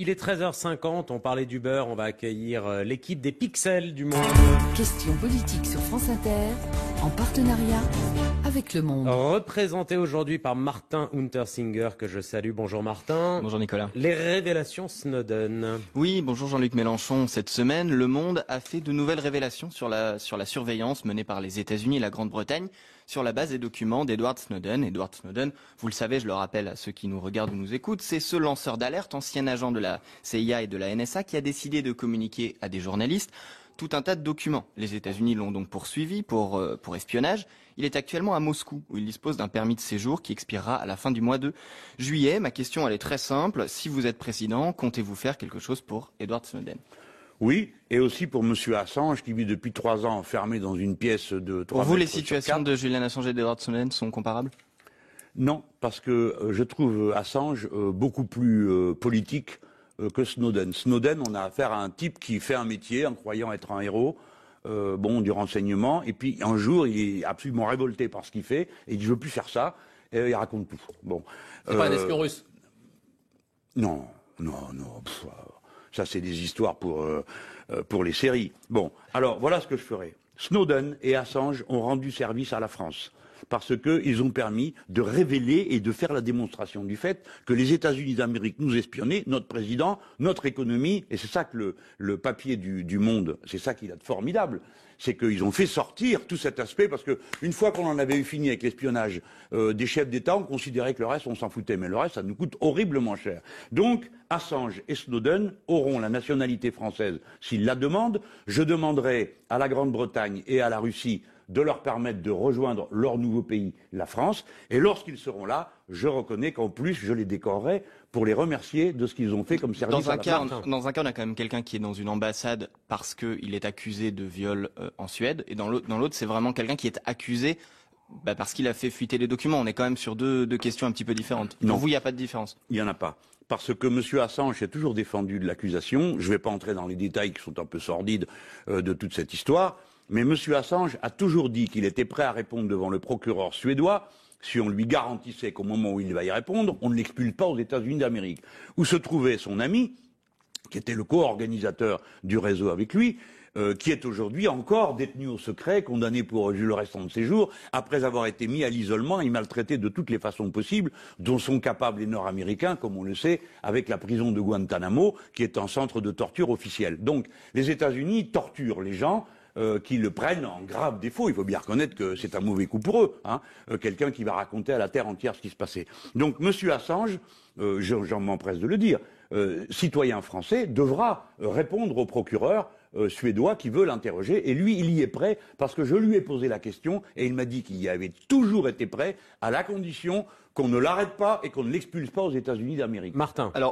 Il est 13h50, on parlait du beurre, on va accueillir l'équipe des Pixels du Monde. Questions politiques sur France Inter, en partenariat avec Le Monde. Représenté aujourd'hui par Martin Untersinger, que je salue. Bonjour Martin. Bonjour Nicolas. Les révélations Snowden. Oui, bonjour Jean-Luc Mélenchon. Cette semaine, Le Monde a fait de nouvelles révélations sur la surveillance menée par les États-Unis et la Grande-Bretagne sur la base des documents d'Edward Snowden. Edward Snowden, vous le savez, je le rappelle à ceux qui nous regardent ou nous écoutent, c'est ce lanceur d'alerte, ancien agent de la CIA et de la NSA, qui a décidé de communiquer à des journalistes tout un tas de documents. Les États-Unis l'ont donc poursuivi pour espionnage. Il est actuellement à Moscou, où il dispose d'un permis de séjour qui expirera à la fin du mois de juillet. Ma question, elle est très simple. Si vous êtes président, comptez-vous faire quelque chose pour Edward Snowden ? Oui, et aussi pour M. Assange, qui vit depuis 3 ans enfermé dans une pièce de 3 Pour vous, les mètres sur situations 4. de Julian Assange et d'Edward Snowden sont comparables ? Non, parce que je trouve Assange beaucoup plus politique que Snowden. Snowden, on a affaire à un type qui fait un métier en croyant être un héros, du renseignement, et puis un jour, il est absolument révolté par ce qu'il fait, et il dit « je veux plus faire ça », et il raconte tout. Bon. C'est pas un espion russe? Non. Ça, c'est des histoires pour les séries. Bon, alors, voilà ce que je ferai. Snowden et Assange ont rendu service à la France parce qu'ils ont permis de révéler et de faire la démonstration du fait que les États-Unis d'Amérique nous espionnaient, notre président, notre économie, et c'est ça que le papier du Monde, c'est ça qu'il a de formidable, c'est qu'ils ont fait sortir tout cet aspect, parce que une fois qu'on en avait eu fini avec l'espionnage des chefs d'État, on considérait que le reste, on s'en foutait, mais le reste, ça nous coûte horriblement cher. Donc, Assange et Snowden auront la nationalité française s'ils la demandent. Je demanderai à la Grande-Bretagne et à la Russie de leur permettre de rejoindre leur nouveau pays, la France. Et lorsqu'ils seront là, je reconnais qu'en plus, je les décorerai pour les remercier de ce qu'ils ont fait comme service à la France. Dans un cas, on a quand même quelqu'un qui est dans une ambassade parce qu'il est accusé de viol en Suède. Et dans l'autre, c'est vraiment quelqu'un qui est accusé parce qu'il a fait fuiter les documents. On est quand même sur deux questions un petit peu différentes. Non. Pour vous, il n'y a pas de différence? Il n'y en a pas. Parce que M. Assange a toujours défendu de l'accusation. Je ne vais pas entrer dans les détails qui sont un peu sordides de toute cette histoire. Mais M. Assange a toujours dit qu'il était prêt à répondre devant le procureur suédois si on lui garantissait qu'au moment où il va y répondre, on ne l'expulse pas aux États-Unis d'Amérique. Où se trouvait son ami, qui était le co-organisateur du réseau avec lui, qui est aujourd'hui encore détenu au secret, condamné pour le restant de ses jours, après avoir été mis à l'isolement et maltraité de toutes les façons possibles, dont sont capables les Nord-Américains, comme on le sait, avec la prison de Guantanamo, qui est un centre de torture officiel. Donc, les États-Unis torturent les gens qui le prennent en grave défaut. Il faut bien reconnaître que c'est un mauvais coup pour eux, quelqu'un qui va raconter à la terre entière ce qui se passait. Donc, M. Assange, j'en m'empresse de le dire, citoyen français, devra répondre au procureur suédois qui veut l'interroger, et lui, il y est prêt, parce que je lui ai posé la question, et il m'a dit qu'il y avait toujours été prêt, à la condition qu'on ne l'arrête pas et qu'on ne l'expulse pas aux États-Unis d'Amérique. Martin. Alors,